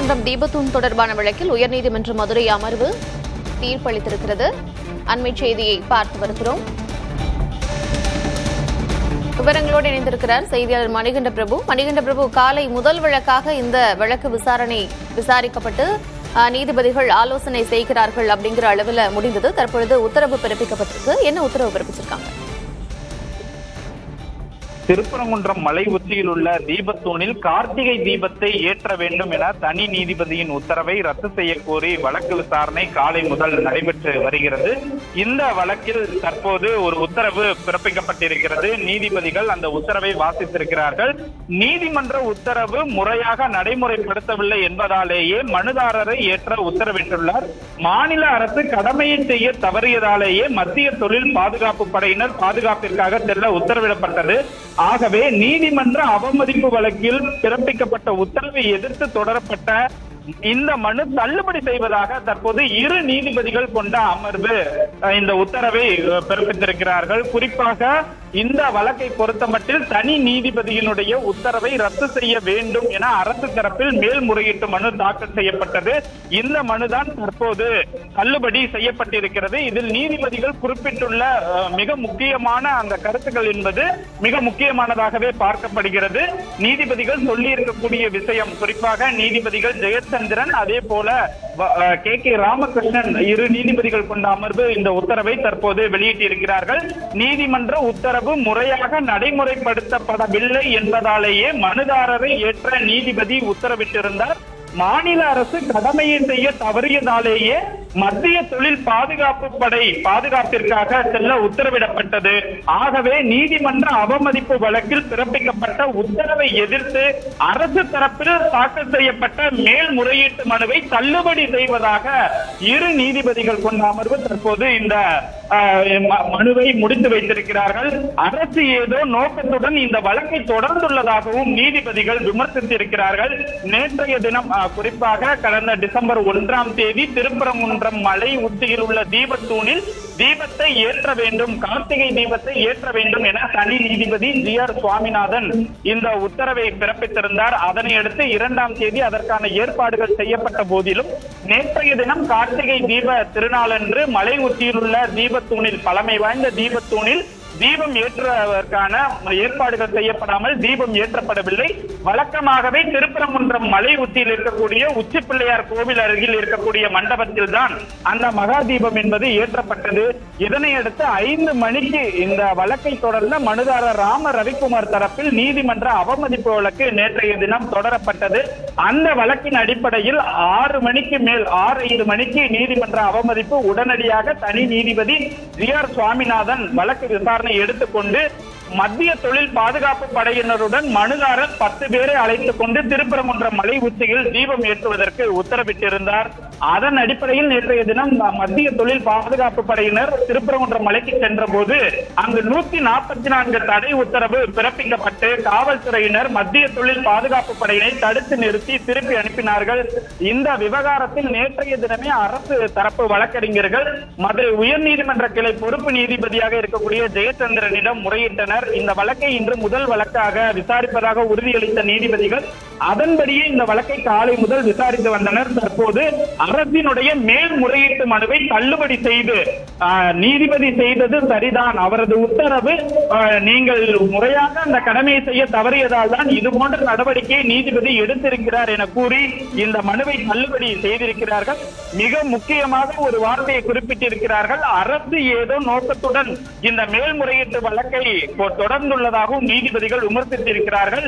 திருப்பரங்குன்றம் தீபத்தூண் தொடர்பான வழக்கில் உயர்நீதிமன்ற மதுரை அமர்வு தீர்ப்பளித்திருக்கிறது. அண்மை செய்தியை பார்த்து வருகிறோம். விவரங்களோடு இணைந்திருக்கிறார் செய்தியாளர் மணிகண்ட பிரபு. மணிகண்ட பிரபு, காலை முதல் வழக்காக இந்த வழக்கு விசாரிக்கப்பட்டு நீதிபதிகள் ஆலோசனை செய்கிறார்கள் அப்படிங்கிற அளவில் முடிந்தது. தற்பொழுது உத்தரவு பிறப்பிக்கப்பட்டிருக்கு. என்ன உத்தரவு பிறப்பிச்சிருக்காங்க? திருப்பரங்குன்றம் மலை உச்சியில் உள்ள தீபத்தூணில் கார்த்திகை தீபத்தை ஏற்ற வேண்டும் என தனி நீதிபதியின் உத்தரவை ரத்து செய்ய கோரி வழக்கு விசாரணை காலை முதல் நடைபெற்று வருகிறது. இந்த வழக்கில் தற்போது ஒரு உத்தரவு பிறப்பிக்கப்பட்டிருக்கிறது. நீதிபதிகள் அந்த உத்தரவை வாசித்திருக்கிறார்கள். நீதிமன்ற உத்தரவு முறையாக நடைமுறைப்படுத்தவில்லை என்பதாலேயே மனுதாரரை ஏற்ற உத்தரவிட்டுள்ளார். மாநில அரசு கடமையை செய்ய தவறியதாலேயே மத்திய தொழில் பாதுகாப்பு படையினர் பாதுகாப்பிற்காக செல்ல உத்தரவிடப்பட்டது. ஆகவே நீதிமன்ற அவமதிப்பு வழக்கில் பிறப்பிக்கப்பட்ட உத்தரவை எதிர்த்து தொடரப்பட்ட இந்த மனு தள்ளுபடி செய்வதாக தற்போது இரு நீதிபதிகள் கொண்ட அமர்வு இந்த உத்தரவை பிறப்பித்திருக்கிறார்கள். குறிப்பாக இந்த வழக்கை பொறுத்தமட்டில் தனி நீதிபதியினுடைய உத்தரவை ரத்து செய்ய வேண்டும் என அரசு தரப்பில் மேல்முறையீட்டு மனு தாக்கல் செய்யப்பட்டது. இந்த மனுதான் தற்போது தள்ளுபடி செய்யப்பட்டிருக்கிறது. இதில் நீதிபதிகள் குறிப்பிட்டுள்ள மிக முக்கியமான அந்த கருத்துக்கள் என்பது மிக முக்கியமானதாகவே பார்க்கப்படுகிறது. நீதிபதிகள் சொல்லி இருக்கக்கூடிய விஷயம், குறிப்பாக நீதிபதிகள் ஜெயச்சந்திரன் அதே போல கே ராமகிருஷ்ணன் இரு நீதிபதிகள் கொண்ட அமர்வு இந்த உத்தரவை தற்போது வெளியிட்டிருக்கிறார்கள். நீதிமன்ற உத்தரவு முறையாக நடைமுறைப்படுத்தப்படவில்லை என்பதாலேயே மனுதாரரை ஏற்ற நீதிபதி உத்தரவிட்டிருந்தார். மாநில அரசு கடமையை செய்ய தவறியதாலேயே மத்திய தொழில் பாதுகாப்பு படை பாதுகாப்பிற்காக செல்ல உத்தரவிடப்பட்டது. ஆகவே நீதிமன்ற அவமதிப்பு வழக்கில் பிறப்பிக்கப்பட்ட உத்தரவை எதிர்த்து அரசு தரப்பில் தாக்கல் செய்யப்பட்ட மேல்முறையீட்டு மனுவை தள்ளுபடி செய்வதாக இரு நீதிபதிகள் கொண்ட அமர்வு தற்போது இந்த மனுவை முடித்து வைத்திருக்கிறார்கள். அரசு ஏதோ நோக்கத்துடன் இந்த வழக்கை தொடர்ந்துள்ளதாகவும் நீதிபதிகள் விமர்சித்திருக்கிறார்கள். நேற்றைய தினம் குறிப்பாக கடந்த டிசம்பர் 1ஆம் தேதி திருப்பரங்குன்றம் மலை உச்சியில் உள்ள தீபத்தூணில் தீபத்தை ஏற்ற வேண்டும், கார்த்திகை தீபத்தை ஏற்ற வேண்டும் என தனி நீதிபதி ஜி.ஆர். சுவாமிநாதன் இந்த உத்தரவை பிறப்பித்திருந்தார். அதனை அடுத்து 2ஆம் தேதி அதற்கான ஏற்பாடுகள் செய்யப்பட்ட போதிலும் நேற்றைய தினம் கார்த்திகை தீப திருநாளன்று மலை உச்சியில் உள்ள தீபத்தூணில் பழமை வாய்ந்த தீபத்தூணில் தீபம் ஏற்றுவதற்கான ஏற்பாடுகள் செய்யப்படாமல் தீபம் ஏற்றப்படவில்லை. வழக்கமாகவே திருப்பரங்குன்றம் மலை உச்சியில் இருக்கக்கூடிய உச்சி பிள்ளையார் கோவில் அருகில் இருக்கக்கூடிய மண்டபத்தில் தான் அந்த மகா தீபம் என்பது ஏற்றப்பட்டது. இதனையடுத்து 5 மணிக்கு இந்த வழக்கை தொடர்ந்த மனுதாரர் ராம ரவிக்குமார் தரப்பில் நீதிமன்ற அவமதிப்பு வழக்கு நேற்றைய தினம் தொடரப்பட்டது. அந்த வழக்கின் அடிப்படையில் 6 மணிக்கு மேல் 6:05 மணிக்கு நீதிமன்ற அவமதிப்பு உடனடியாக தனி நீதிபதி ஜி.ஆர். சுவாமிநாதன் வழக்கு விசாரணை எடுத்துக்கொண்டு மத்திய தொழில் பாதுகாப்பு படையினருடன் மனுதாரர் 10 பேரை அழைத்துக் கொண்டு திருப்பரங்குன்றம் மலை உச்சியில் தீபம் ஏற்றுவதற்கு உத்தரவிட்டிருந்தார். அதன் அடிப்படையில் நேற்றைய தினம் மத்திய தொழில் பாதுகாப்பு படையினர் திருப்பரங்குன்றம் மலைக்கு சென்ற போது அங்கு 144 தடை உத்தரவு பிறப்பிக்கப்பட்டு காவல்துறையினர் மத்திய தொழில் பாதுகாப்பு படையினை தடுத்து நிறுத்தி திருப்பி அனுப்பினார்கள். இந்த விவகாரத்தில் நேற்றைய தினமே அரசு தரப்பு வழக்கறிஞர்கள் மதுரை உயர்நீதிமன்ற கிளை பொறுப்பு நீதிபதியாக இருக்கக்கூடிய ஜெயச்சந்திரனிடம் முறையிட்டனர். இந்த வழக்கை இன்று முதல் வழக்காக விசாரிப்பதாக உறுதியளித்த நீதிபதிகள் அதன்படியே இந்த வழக்கை காலை முதல் விசாரித்து வந்தனர். தற்போது அரசினுடைய மேல்முறையீட்டு மனுவை தள்ளுபடி செய்து நீதிபதி செய்தது சரிதான், அவரது உத்தரவு நீங்கள் முறையாக அந்த கடமையை செய்ய தவறியதால் தான் இது போன்ற நடவடிக்கையை நீதிபதி எடுத்திருக்கிறார் என கூறி இந்த மனுவை தள்ளுபடி செய்திருக்கிறார்கள். மிக முக்கியமாக ஒரு வார்த்தையை குறிப்பிட்டிருக்கிறார்கள். அரசு ஏதோ நோக்கத்துடன் இந்த மேல்முறையீட்டு வழக்கை தொடர்ந்துள்ளதாகவும் நீதிபதிகள் விமர்சித்திருக்கிறார்கள்.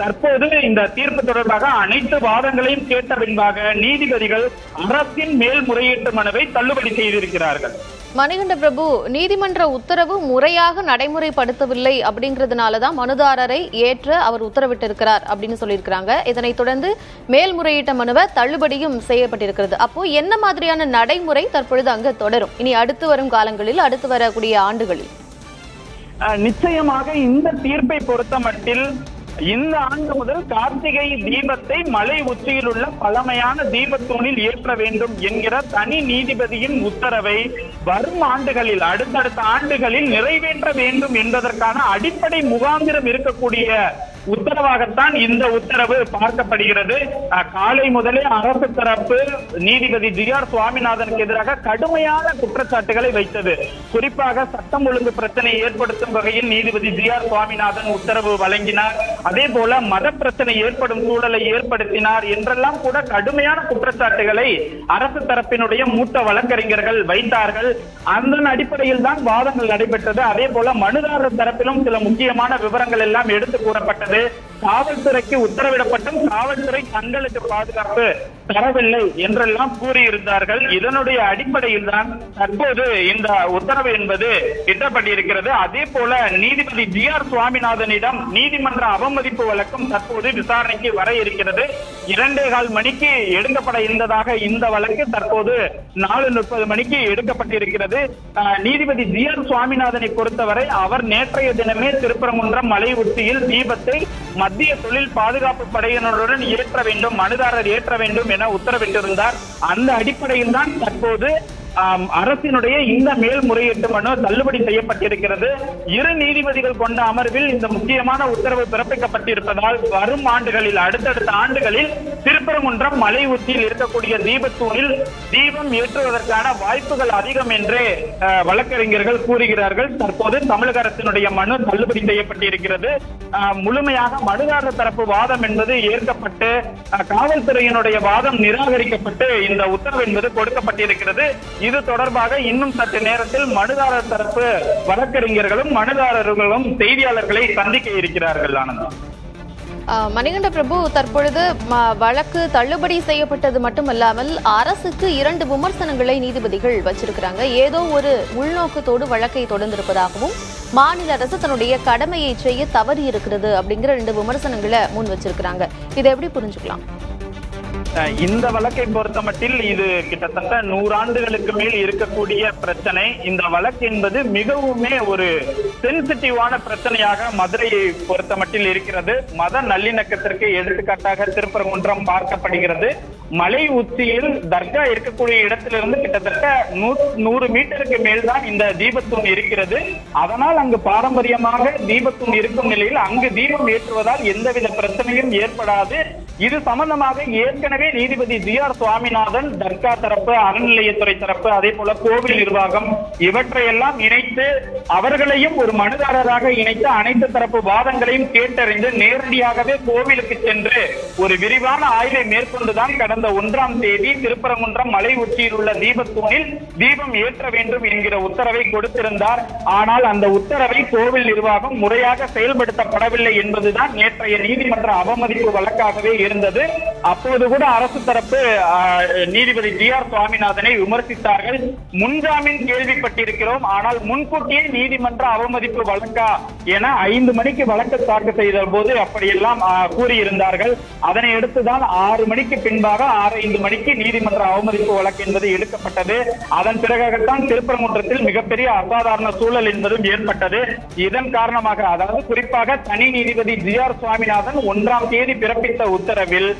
தற்போது இந்த தீர்ப்பு தொடர்பாக அனைத்து வாதங்களையும் கேட்ட பின்பாக நீதிபதிகள் அரசின் மேல்முறையீட்டு மனுவை தள்ளுபடி செய்திருக்கிறார்கள். மணிகண்ட பிரபு, நீதிமன்ற உத்தரவு முறையாக நடைமுறைப்படுத்தவில்லை அப்படிங்கிறதுனாலதான் மனுதாரரை ஏற்ற அவர் உத்தரவிட்டிருக்கிறார் அப்படின்னு சொல்லியிருக்கிறாங்க. இதனைத் தொடர்ந்து மேல்முறையீட்டு மனுவை தள்ளுபடியும் செய்யப்பட்டிருக்கிறது. அப்போ என்ன மாதிரியான நடைமுறை தற்பொழுது அங்கு தொடரும் இனி அடுத்து வரும் காலங்களில், அடுத்து வரக்கூடிய ஆண்டுகளில்? நிச்சயமாக இந்த தீர்ப்பை பொறுத்த மட்டில் இந்த ஆண்டு முதல் கார்த்திகை தீபத்தை மலை உச்சியில் உள்ள பழமையான தீபத்தூணில் ஏற்ற வேண்டும் என்கிற தனி நீதிபதியின் உத்தரவை வரும் ஆண்டுகளில் அடுத்தடுத்த ஆண்டுகளில் நிறைவேற்ற வேண்டும் என்பதற்கான அடிப்படை முகாந்திரம் இருக்கக்கூடிய உத்தரவாகத்தான் இந்த உத்தரவு பார்க்கப்படுகிறது. காலை முதலே அரசு தரப்பு நீதிபதி ஜி.ஆர். சுவாமிநாதனுக்கு எதிராக கடுமையான குற்றச்சாட்டுகளை வைத்தது. குறிப்பாக சட்டம் ஒழுங்கு பிரச்சனையை ஏற்படுத்தும் வகையில் நீதிபதி ஜி.ஆர். சுவாமிநாதன் உத்தரவு வழங்கினார். அதே போல மத பிரச்சனை ஏற்படும் சூழலை ஏற்படுத்தினார் என்றெல்லாம் கூட கடுமையான குற்றச்சாட்டுகளை அரசு தரப்பினுடைய மூத்த வழக்கறிஞர்கள் வைத்தார்கள். அதன் அடிப்படையில் தான் வாதங்கள் நடைபெற்றது. அதே போல மனுதாரர் தரப்பிலும் சில முக்கியமான விவரங்கள் எல்லாம் எடுத்து கூறப்பட்டது. காவல்துறைக்கு உத்தரவிடப்பட்டும் காவல்துறை தங்களுக்கு பாதுகாப்பு தரவில்லை என்றெல்லாம் கூறியிருந்தார்கள். இதனுடைய அடிப்படையில் தான் தற்போது இந்த உத்தரவு என்பது இட்டப்பட்டிருக்கிறது. அதே போல நீதிபதி ஜி.ஆர். சுவாமிநாதனிடம் நீதிமன்ற அவமதிப்பு வழக்கும் தற்போது விசாரணைக்கு வர இருக்கிறது. 2:15 மணிக்கு எடுக்கப்பட இருந்ததாக இந்த வழக்கு தற்போது 4:30 மணிக்கு எடுக்கப்பட்டிருக்கிறது. நீதிபதி ஜி.ஆர். சுவாமிநாதனை பொறுத்தவரை அவர் நேற்றைய தினமே திருப்பரங்குன்றம் மலை உச்சியில் தீபத்தை மத்திய தொழில் பாதுகாப்பு படையினருடன் ஏற்ற வேண்டும், மனுதாரர் ஏற்ற வேண்டும் என உத்தரவிட்டிருந்தார். அந்த அடிப்படையில் தான் தற்போது அரசினுடைய இந்த மேல்முறையீட்டு மனு தள்ளுபடி செய்யப்பட்டிருக்கிறது. 2 நீதிபதிகள் கொண்ட அமர்வில் இந்த முக்கியமான உத்தரவு பிறப்பிக்கப்பட்டிருப்பதால் வரும் ஆண்டுகளில் அடுத்தடுத்த ஆண்டுகளில் திருப்பரங்குன்றம் மலை உச்சியில் இருக்கக்கூடிய தீபத்தூணில் தீபம் ஏற்றுவதற்கான வாய்ப்புகள் அதிகம் என்று வழக்கறிஞர்கள் கூறுகிறார்கள். தற்போது தமிழக அரசினுடைய மனு தள்ளுபடி செய்யப்பட்டிருக்கிறது. முழுமையாக மனுதாரர் தரப்பு வாதம் என்பது ஏற்கப்பட்டு காவல்துறையினுடைய வாதம் நிராகரிக்கப்பட்டு இந்த உத்தரவு என்பது கொடுக்கப்பட்டிருக்கிறது. இது தொடர்பாக இன்னும் சற்று நேரத்தில் மனுதாரர் தரப்பு வழக்கறிஞர்களும் மனுதாரர்களும் செய்தியாளர்களை சந்திக்க இருக்கிறார்கள். ஆனந்தா. மணிகண்ட பிரபு, தற்பொழுது வழக்கு தள்ளுபடி செய்யப்பட்டது மட்டுமல்லாமல் அரசுக்கு 2 விமர்சனங்களை நீதிபதிகள் வச்சிருக்கிறாங்க. ஏதோ ஒரு உள்நோக்கத்தோடு வழக்கை தொடர்ந்திருப்பதாகவும் மாநில அரசு தன்னுடைய கடமையை செய்ய தவறி இருக்கிறது அப்படிங்கிற 2 விமர்சனங்களை முன் வச்சிருக்கிறாங்க. இதை எப்படி புரிஞ்சுக்கலாம்? இந்த வழக்கை பொறுத்த மட்டில் இது கிட்டத்தட்ட 100 ஆண்டுகளுக்கு மேல் இருக்கக்கூடிய பிரச்சனை. இந்த வழக்கு என்பது மிகவுமே ஒரு சென்சிட்டிவான பிரச்சனையாக மதுரையை பொறுத்த மட்டில் இருக்கிறது. மத நல்லிணக்கத்திற்கு எடுத்துக்காட்டாக திருப்பரங்குன்றம் பார்க்கப்படுகிறது. மலை உச்சியில் தர்கா இருக்கக்கூடிய இடத்திலிருந்து கிட்டத்தட்ட 100 மீட்டருக்கு மேல் தான் இந்த தீபத்தூண் இருக்கிறது. அதனால் அங்கு பாரம்பரியமாக தீபத்தூண் இருக்கும் நிலையில் அங்கு தீபம் ஏற்றுவதால் எந்தவித பிரச்சனையும் ஏற்படாது. இது சம்பந்தமாக ஏற்கனவே நீதிபதி ஜி.ஆர். சுவாமிநாதன் தர்கா தரப்பு, அறநிலையத்துறை தரப்பு, அதே போல கோவில் நிர்வாகம் இவற்றையெல்லாம் இணைத்து அவர்களையும் ஒரு மனுதாரராக இணைத்து அனைத்து தரப்பு வாதங்களையும் கேட்டறிந்து நேரடியாகவே கோவிலுக்கு சென்று ஒரு விரிவான ஆய்வை மேற்கொண்டுதான் கடந்த 1ஆம் தேதி திருப்பரங்குன்றம் மலை உச்சியில் உள்ள தீபத்தூணில் தீபம் ஏற்ற வேண்டும் என்கிற உத்தரவை கொடுத்திருந்தார். ஆனால் அந்த உத்தரவை கோவில் நிர்வாகம் முறையாக செயல்படுத்தப்படவில்லை என்பதுதான் நேற்றைய நீதிமன்ற அவமதிப்பு வழக்காகவே இருந்தது. அப்போது கூட அரசு தரப்பு நீதிபதி ஜி.ஆர். சுவாமிநாதனை விமர்சித்தார்கள். முன்ஜாமீன் கேள்விப்பட்டிருக்கிறோம், ஆனால் முன்கூட்டியே நீதிமன்ற அவமதிப்பு வழக்கா என 5 மணிக்கு வழக்கு தாக்கல் செய்த போது அப்படியெல்லாம் கூறியிருந்தார்கள். அதனை அடுத்துதான் 6 மணிக்கு பின்பாக 6:05 மணிக்கு நீதிமன்ற அவமதிப்பு வழக்கு என்பது எடுக்கப்பட்டது. அதன் பிறகாகத்தான் திருப்பரங்குன்றத்தில் மிகப்பெரிய அசாதாரண சூழல் என்பதும் ஏற்பட்டது. இதன் காரணமாக, அதாவது குறிப்பாக தனி நீதிபதி ஜி.ஆர். சுவாமிநாதன் 1ஆம் தேதி பிறப்பித்த உத்தரவில்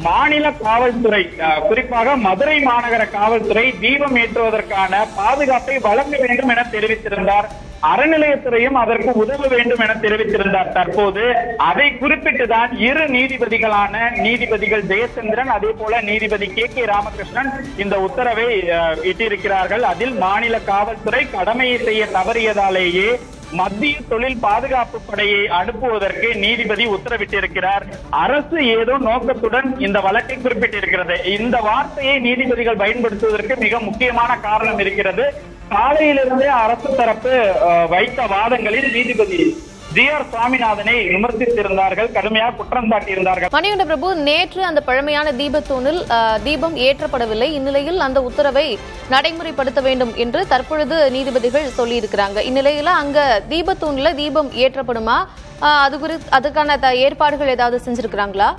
மாநில காவல்துறை, குறிப்பாக மதுரை மாநகர காவல்துறை தீபம் ஏற்றுவதற்கான பாதுகாப்பை வழங்க வேண்டும் என தெரிவித்திருந்தார். அறநிலையத்துறையும் அதற்கு உதவ வேண்டும் என தெரிவித்திருந்தார். தற்போது அதை குறிப்பிட்டுதான் 2 நீதிபதிகளான நீதிபதிகள் ஜெயச்சந்திரன், அதே போல நீதிபதி கே ராமகிருஷ்ணன் இந்த உத்தரவை இட்டிருக்கிறார்கள். அதில் மாநில காவல்துறை கடமையை செய்ய தவறியதாலேயே மத்திய தொழில் பாதுகாப்பு படையை அனுப்புவதற்கு நீதிபதி உத்தரவிட்டிருக்கிறார். அரசு ஏதோ நோக்கத்துடன் இந்த வழக்கை குறிப்பிட்டிருக்கிறது. இந்த வார்த்தையை நீதிபதிகள் பயன்படுத்துவதற்கு மிக முக்கியமான காரணம் இருக்கிறது. காலையிலிருந்தே அரசு தரப்பு வைத்த வாதங்களில் நீதிபதி ஜி.ஆர். சுவாமிநாதனை விமர்சித்திருந்தார்கள், கடுமையாக குற்றம் சாட்டியிருந்தார்கள். மணிகண்ட பிரபு, நேற்று அந்த பழமையான தீபத்தூணில் தீபம் ஏற்றப்படவில்லை. இந்நிலையில் அந்த உத்தரவை நடைமுறைப்படுத்த வேண்டும் என்று தற்பொழுது நீதிபதிகள் சொல்லியிருக்கிறாங்க. இந்நிலையில அங்க தீபத்தூண்ல தீபம் ஏற்றப்படுமா? அதுக்கான ஏற்பாடுகள் ஏதாவது செஞ்சிருக்கிறாங்களா?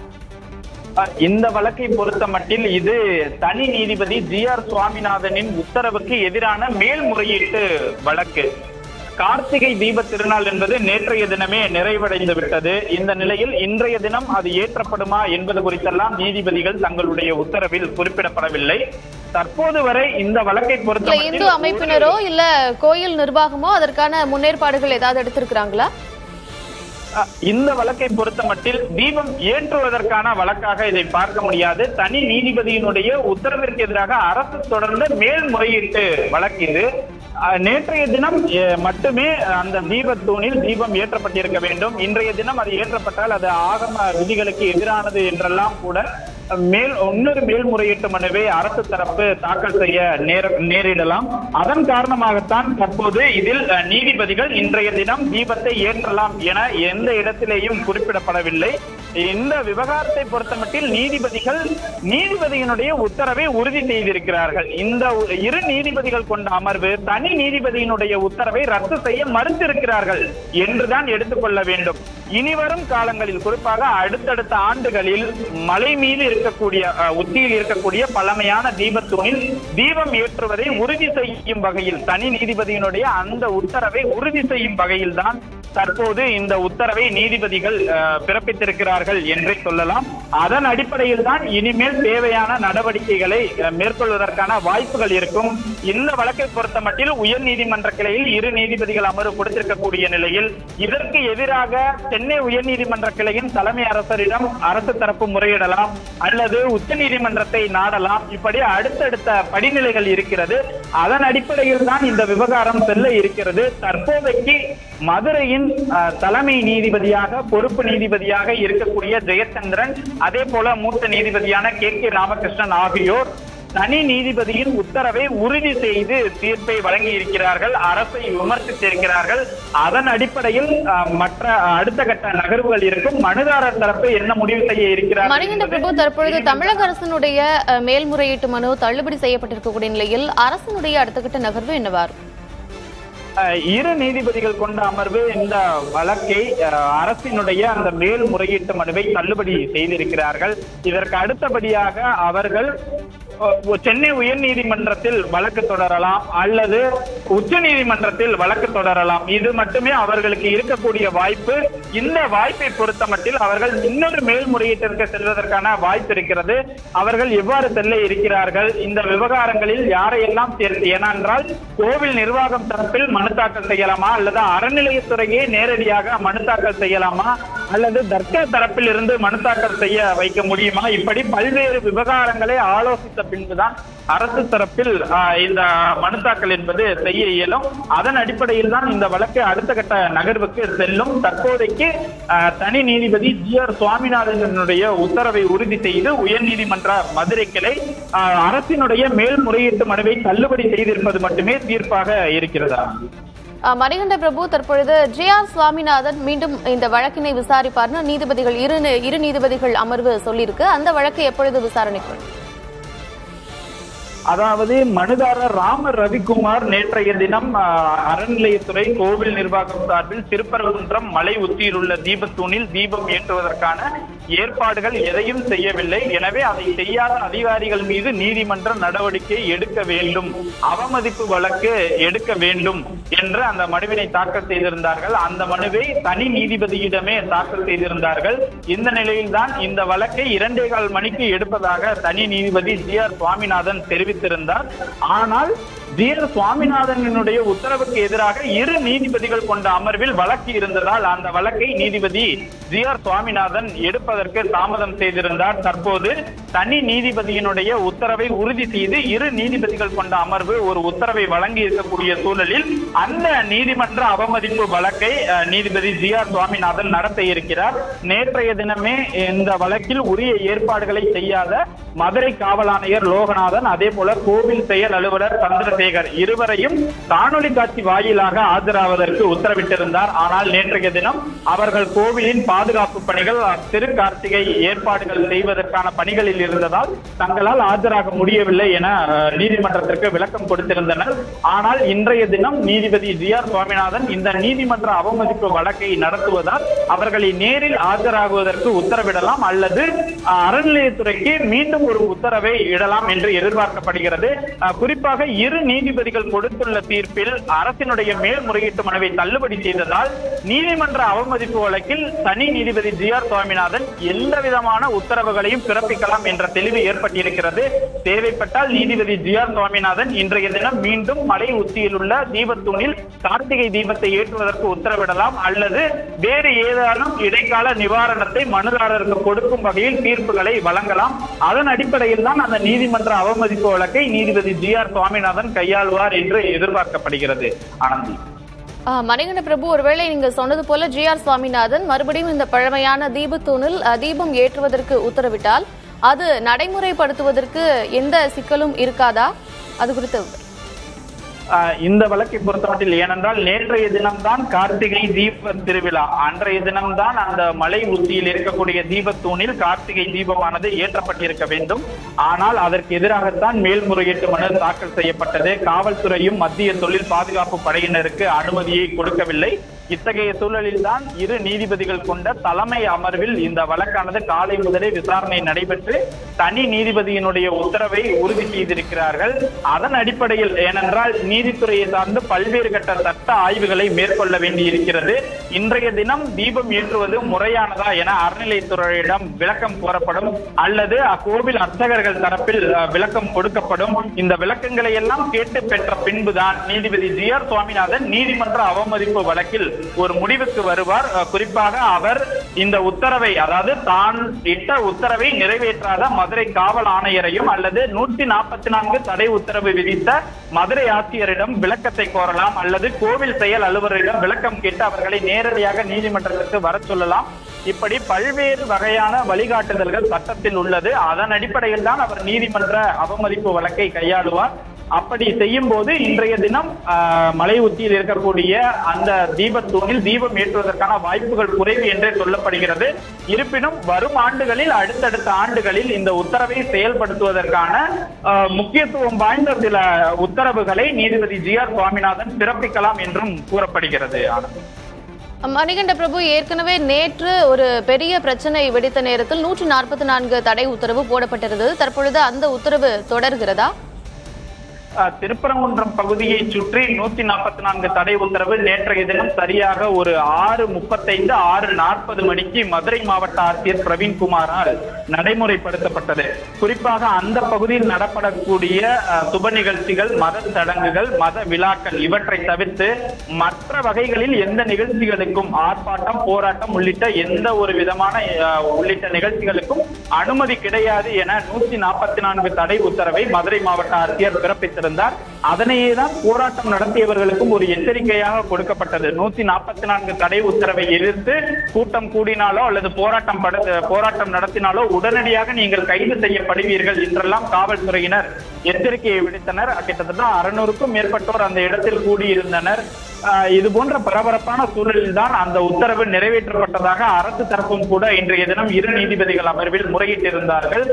இந்த வழக்கை பொறுத்த மட்டில் இது தனி நீதிபதி ஜி.ஆர். சுவாமிநாதனின் உத்தரவுக்கு எதிரான மேல்முறையீட்டு வழக்கு. கார்த்திகை தீப திருநாள் என்பது நேற்றைய தினமே நிறைவடைந்து விட்டது. இந்த நிலையில் இன்றைய தினம் அது ஏற்றப்படுமா என்பது குறித்தெல்லாம் நீதிபதிகள் தங்களுடைய உத்தரவில் குறிப்பிடப்படவில்லை. தற்போது வரை இந்த வழக்கை பொறுத்த இந்து அமைப்பினரோ இல்ல கோயில் நிர்வாகமோ அதற்கான முன்னேற்பாடுகள் ஏதாவது எடுத்திருக்கிறாங்களா? இந்த வழக்கை பொறுத்த மட்டில் தீபம் ஏற்றுவதற்கான வழக்காக இதை பார்க்க முடியாது. தனி நீதிபதியினுடைய உத்தரவிற்கு எதிராக அரசு தொடர்ந்த மேல்முறையீட்டு வழக்கு இது. நேற்றைய தினம் மட்டுமே அந்த தீபத்தூணில் தீபம் ஏற்றப்பட்டிருக்க வேண்டும். இன்றைய தினம் அது ஏற்றப்பட்டால் அது ஆகம விதிகளுக்கு எதிரானது என்றெல்லாம் கூட இன்னொரு மேல்முறையீட்டு மனுவை அரசு தரப்பு தாக்கல் செய்ய நேரிடலாம். அதன் காரணமாகத்தான் தற்போது இதில் நீதிபதிகள் இன்றைய தினம் தீபத்தை ஏற்றலாம் என எந்த இடத்திலேயும் குறிப்பிடப்படவில்லை. இந்த விவகாரத்தை பொறுத்தமட்டில் நீதிபதியினுடைய உத்தரவை உறுதி செய்திருக்கிறார்கள். இந்த இரு நீதிபதிகள் கொண்ட அமர்வு தனி நீதிபதியினுடைய உத்தரவை ரத்து செய்ய மறுத்திருக்கிறார்கள் என்றுதான் எடுத்துக்கொள்ள வேண்டும். இனிவரும் காலங்களில், குறிப்பாக அடுத்தடுத்த ஆண்டுகளில் மலை மீது உச்சியில் இருக்கக்கூடிய பழமையான தீபத்தூணில் தீபம் ஏற்றுவதை உறுதி செய்யும் வகையில், தனி நீதிபதியினுடைய அந்த உத்தரவை உறுதி செய்யும் வகையில் தான் தற்போது இந்த உத்தரவை நீதிபதிகள் பிறப்பித்திருக்கிறார்கள் என்றே சொல்லலாம். அதன் அடிப்படையில் தான் இனிமேல் தேவையான நடவடிக்கைகளை மேற்கொள்வதற்கான வாய்ப்புகள் இருக்கும். இந்த வழக்கை பொறுத்த மட்டில் உயர் நீதிமன்ற கிளையில் இரு நீதிபதிகள் அமர்வு கொடுத்திருக்கக்கூடிய நிலையில் இதற்கு எதிராக சென்னை உயர் நீதிமன்ற கிளையின் தலைமை அரசரிடம் அரசு தரப்பு முறையிடலாம் அல்லது உச்ச நீதிமன்றத்தை நாடலாம். இப்படி அடுத்தடுத்த படிநிலைகள் இருக்கிறது. அதன் அடிப்படையில் தான் இந்த விவகாரம் செல்ல இருக்கிறது. தற்போதைக்கு மதுரையின் தலைமை நீதிபதியாக பொறுப்பு நீதிபதியாக இருக்கக்கூடிய ஜெயச்சந்திரன், அதே போல மூத்த நீதிபதியான கே ராமகிருஷ்ணன் ஆகியோர் தனி நீதிபதியின் உத்தரவை உறுதி செய்து தீர்ப்பை வழங்கி இருக்கிறார்கள். அரசை விமர்சித்திருக்கிறார்கள். அதன் அடிப்படையில் மற்ற அடுத்த கட்ட நகர்வுகள் இருக்கும். மனுதாரர் தரப்பு என்ன முடிவு செய்ய இருக்கிறார்? மணிகண்ட பிரபு, தற்பொழுது தமிழக அரசினுடைய மேல்முறையீட்டு மனு தள்ளுபடி செய்யப்பட்டிருக்கக்கூடிய நிலையில் அரசினுடைய அடுத்த கட்ட நகர்வு என்னவாறு? இரு நீதிபதிகள் கொண்ட அமர்வு இந்த வழக்கை அரசினுடைய அந்த மேல்முறையீட்டு மனுவை தள்ளுபடி செய்திருக்கிறார்கள். இதற்கு அடுத்தபடியாக அவர்கள் சென்னை உயர் நீதிமன்றத்தில் வழக்கு தொடரலாம் அல்லது உச்ச நீதிமன்றத்தில் வழக்கு தொடரலாம். இது மட்டுமே அவர்களுக்கு இருக்கக்கூடிய வாய்ப்பு. இந்த வாய்ப்பை பொறுத்த மட்டில் அவர்கள் இன்னொரு மேல்முறையீட்டிற்கு செல்வதற்கான வாய்ப்பு இருக்கிறது. அவர்கள் எவ்வாறு செல்ல இருக்கிறார்கள், இந்த விவகாரங்களில் யாரையெல்லாம் சேர்த்து, ஏனென்றால் கோவில் நிர்வாகம் தரப்பில் மனு தாக்கல் செய்யலாமா அல்லது அறநிலையத்துறையே நேரடியாக மனு தாக்கல் செய்யலாமா அல்லது தர்கா தரப்பில் இருந்து மனு தாக்கல் செய்ய வைக்க முடியுமா, இப்படி பல்வேறு விவகாரங்களை ஆலோசித்த பின்புதான் அரசு தரப்பில் இந்த மனு தாக்கல் என்பது செய்ய இயலும். அதன் அடிப்படையில் தான் இந்த வழக்கு அடுத்த கட்ட நகர்வுக்கு செல்லும். தற்போதைக்கு தனி நீதிபதி ஜி.ஆர். சுவாமிநாதனுடைய உத்தரவை உறுதி செய்து உயர் நீதிமன்ற மதுரை கிளை அரசினுடைய மேல்முறையீட்டு மனுவை தள்ளுபடி செய்திருப்பது மட்டுமே தீர்ப்பாக இருக்கிறதா? மணிகண்ட பிரபு, தற்பொழுது ஜி.ஆர். சுவாமிநாதன் மீண்டும் இந்த வழக்கினை விசாரிப்பார்னு நீதிபதிகள் இரு நீதிபதிகள் அமர்வு சொல்லியிருக்கு. அந்த வழக்கு எப்பொழுது விசாரணைக்கு? அதாவது மனுதாரர் ராம ரவிக்குமார் நேற்றைய தினம் அறநிலையத்துறை கோவில் நிர்வாகம் சார்பில் திருப்பரங்குன்றம் மலை உச்சியில் உள்ள தீபத்தூணில் தீபம் ஏற்றுவதற்கான ஏற்பாடுகள் எதையும் செய்யவில்லை, எனவே அதை செய்யாத அதிகாரிகள் மீது நீதிமன்ற நடவடிக்கை எடுக்க வேண்டும், அவமதிப்பு வழக்கு எடுக்க வேண்டும் என்று அந்த மனுவினை தாக்கல் செய்திருந்தார்கள். அந்த மனுவை தனி நீதிபதியிடமே தாக்கல் செய்திருந்தார்கள். இந்த நிலையில்தான் இந்த வழக்கை 2.25 மணிக்கு எடுப்பதாக தனி நீதிபதி ஜி.ஆர். சுவாமிநாதன் தெரிவித்தார். ஆனால் ஜி.ஆர். சுவாமிநாதனுடைய உத்தரவுக்கு எதிராக இரு நீதிபதிகள் கொண்ட அமர்வில் வழக்கு இருந்ததால் அந்த வழக்கை நீதிபதி ஜி.ஆர். சுவாமிநாதன் எடுப்பதற்கு தாமதம் செய்திருந்தார். தற்போது தனி நீதிபதியினுடைய உத்தரவை உறுதி செய்து இரு நீதிபதிகள் கொண்ட அமர்வு ஒரு உத்தரவை வழங்கி இருக்கக்கூடிய சூழலில் அந்த நீதிமன்ற அவமதிப்பு வழக்கை நீதிபதி ஜி.ஆர். சுவாமிநாதன் நடத்த இருக்கிறார். நேற்றைய தினமே இந்த வழக்கில் உரிய ஏற்பாடுகளை செய்யாத மதுரை காவல் ஆணையர் லோகநாதன், அதே போல கோவில் செயல் அலுவலர் சந்திரசேகர் இருவரையும் காணொலி காட்சி வாயிலாக ஆஜராவதற்கு உத்தரவிட்டிருந்தார். ஆனால் நேற்றைய தினம் அவர்கள் கோவிலின் பாதுகாப்பு பணிகள், திருக்கார்த்திகை ஏற்பாடுகள் செய்வதற்கான பணிகளில் இருந்ததால் தங்களால் ஆஜராக முடியவில்லை என நீதிமன்றத்திற்கு விளக்கம் கொடுத்திருந்தனர். ஆனால் இன்றைய தினம் நீதிபதி ஜி.ஆர். சுவாமிநாதன் இந்த நீதிமன்ற அவமதிப்பு வழக்கை நடத்துவதால் அவர்களை நேரில் ஆஜராகுவதற்கு உத்தரவிடலாம் அல்லது அறநிலையத்துறைக்கு மீண்டும் ஒரு உத்தரவை இடலாம் என்று எதிர்பார்க்கப்படுகிறது. குறிப்பாக இரு நீதிபதிகள் கொடுத்துள்ள தீர்ப்பில் அரசினுடைய மேல்முறையீட்டு மனுவை தள்ளுபடி செய்ததால் நீதிமன்ற அவமதிப்பு வழக்கில் தனி நீதிபதி GR சுவாமிநாதன் எந்த விதமான உத்தரவுகளையும் பிறப்பிக்கலாம் என்ற தெளிவு ஏற்பட்டிருக்கிறது. தேவைப்பட்டால் நீதிபதி GR சுவாமிநாதன் இன்றைய தினம் மீண்டும் மலை உச்சியில் உள்ள தீபத்தூணில் கார்த்திகை தீபத்தை ஏற்றுவதற்கு உத்தரவிடலாம், அல்லது வேறு ஏதானும் இடைக்கால நிவாரணத்தை மனுதாரருக்கு கொடுக்கும் வகையில் தீர்ப்புகளை வழங்கலாம். அதன் அடிப்படையில் தான் அந்த நீதிமன்ற அவமதிப்பு வழக்கை நீதிபதி GR சுவாமிநாதன் கையாளுவார் என்று எதிர்பார்க்கப்படுகிறது. ஆனந்தி. மணிகண்ட பிரபு, ஒருவேளை நீங்க சொன்னது போல GR சுவாமிநாதன் மறுபடியும் இந்த பழமையான தீபத்தூணில் தீபம் ஏற்றுவதற்கு உத்தரவிட்டால் அது நடைமுறைப்படுத்துவதற்கு எந்த சிக்கலும் இருக்காதா? அது குறித்து இந்த வழக்கை பொறுத்தமட்டில், ஏனென்றால் நேற்றைய தினம்தான் கார்த்திகை தீப திருவிழா. அன்றைய தினம்தான் அந்த மலை உச்சியில் இருக்கக்கூடிய தீபத்தூணில் கார்த்திகை தீபமானது ஏற்றப்பட்டிருக்க வேண்டும். ஆனால் அதற்கு எதிராகத்தான் மேல்முறையீட்டு மனு தாக்கல் செய்யப்பட்டது. காவல்துறையும் மத்திய தொழில் பாதுகாப்பு படையினருக்கு அனுமதியை கொடுக்கவில்லை. இத்தகைய சூழலில் தான் இரு நீதிபதிகள் கொண்ட தலைமை அமர்வில் இந்த வழக்கானது காலை முதலே விசாரணை நடைபெற்று தனி நீதிபதியினுடைய உத்தரவை உறுதி செய்திருக்கிறார்கள். அதன் அடிப்படையில், ஏனென்றால் நீதித்துறையை சார்ந்து பல்வேறு கட்ட சட்ட ஆய்வுகளை மேற்கொள்ள வேண்டியிருக்கிறது. இன்றைய தினம் தீபம் ஏற்றுவது முறையானதா என அறநிலைத்துறையிடம் விளக்கம் கோரப்படும், அல்லது அக்கோவில் அர்ச்சகர்கள் தரப்பில் விளக்கம் கொடுக்கப்படும். இந்த விளக்கங்களை எல்லாம் கேட்டு பெற்ற பின்புதான் நீதிபதி GR சுவாமிநாதன் நீதிமன்ற அவமதிப்பு வழக்கில் ஒரு முடிவுக்கு வருவார். குறிப்பாக அவர் இந்த உத்தரவை, அதாவது தான் இட்ட உத்தரவை நிறைவேற்றாத மதுரை காவல் ஆணையரையும் அல்லது 144 தடை உத்தரவு விதித்த மதுரை ஆட்சியரிடம் விளக்கத்தை கோரலாம், அல்லது கோவில் செயல் அலுவலரிடம் விளக்கம் கேட்டு அவர்களை நேரடியாக நீதிமன்றத்திற்கு வர சொல்லலாம். இப்படி பல்வேறு வகையான வழிகாட்டுதல்கள் சட்டத்தில் உள்ளது. அதன் அடிப்படையில் தான் அவர் நீதிமன்ற அவமதிப்பு வழக்கை கையாளுவார். அப்படி செய்யும் போது இன்றைய தினம் மலை உச்சியில் இருக்கக்கூடிய அந்த தீபத்தூணில் தீபம் ஏற்றுவதற்கான வாய்ப்புகள் குறைவு என்றே சொல்லப்படுகிறது. இருப்பினும் வரும் ஆண்டுகளில், அடுத்தடுத்த ஆண்டுகளில் இந்த உத்தரவை செயல்படுத்துவதற்கான முக்கியத்துவம் வாய்ந்த சில உத்தரவுகளை நீதிபதி GR சுவாமிநாதன் பிறப்பிக்கலாம் என்றும் கூறப்படுகிறது. மணிகண்ட பிரபு, ஏற்கனவே நேற்று ஒரு பெரிய பிரச்சனை வெடித்த நேரத்தில் 144 தடை உத்தரவு போடப்பட்டிருந்தது. தற்பொழுது அந்த உத்தரவு தொடர்கிறதா? திருப்பரங்குன்றம் பகுதியை சுற்றி 144 தடை உத்தரவு நேற்றைய தினம் சரியாக ஒரு 6:35 6:40 மணிக்கு மதுரை மாவட்ட ஆட்சியர் பிரவீன்குமாரால் நடைமுறைப்படுத்தப்பட்டது. குறிப்பாக அந்த பகுதியில் நடப்படக்கூடிய சுப நிகழ்ச்சிகள், மத சடங்குகள், மத விழாக்கள் இவற்றை தவிர்த்து மற்ற வகைகளில் எந்த நிகழ்ச்சிகளுக்கும், ஆர்ப்பாட்டம், போராட்டம் உள்ளிட்ட எந்த ஒரு விதமான உள்ளிட்ட நிகழ்ச்சிகளுக்கும் அனுமதி கிடையாது என 144 தடை உத்தரவை மதுரை மாவட்ட ஆட்சியர் பிறப்பித்திருந்தார். அதனையே தான் போராட்டம் நடத்தியவர்களுக்கும் ஒரு எச்சரிக்கையாக கொடுக்கப்பட்டது. 144 தடை உத்தரவை எதிர்த்து கூட்டம் கூடினாலோ அல்லது போராட்டம் நடத்தினாலோ உடனடியாக நீங்கள் கைது செய்யப்படுவீர்கள் என்றெல்லாம் காவல்துறையினர் எச்சரிக்கையை விடுத்தனர். கிட்டத்தட்ட 600க்கும் மேற்பட்டோர் அந்த இடத்தில் கூடியிருந்தனர். இது போன்ற பரபரப்பான சூழலில் தான் அந்த உத்தரவு நிறைவேற்றப்பட்டதாக அரசு தரப்பும் கூட இன்றைய தினம் இரு நீதிபதிகள் அமர்வில் முறையிட்டிருந்தார்கள்.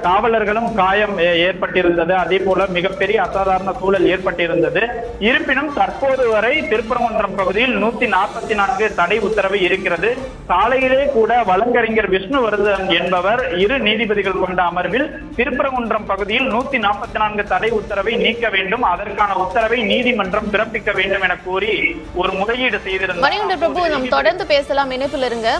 காவலர்களும் காயம் ஏற்பட்டிருந்தது, அதே போல மிகப்பெரிய அசாதாரண சூழல் ஏற்பட்டிருந்தது. இருப்பினும் தற்போது வரை திருப்பரங்குன்றம் பகுதியில் 144 தடை உத்தரவு இருக்கிறது. சாலையிலே கூட வழக்கறிஞர் விஷ்ணுவர்தன் என்பவர் இரு நீதிபதிகள் கொண்ட அமர்வில் திருப்பரங்குன்றம் பகுதியில் 144 தடை உத்தரவை நீக்க வேண்டும், அதற்கான உத்தரவை நீதிமன்றம் பிறப்பிக்க வேண்டும் என கூறி ஒரு முறையீடு செய்திருந்தார். மணிகண்ட பிரபு, நாம் தொடர்ந்து பேசலாம், இணைப்பில் இருங்க.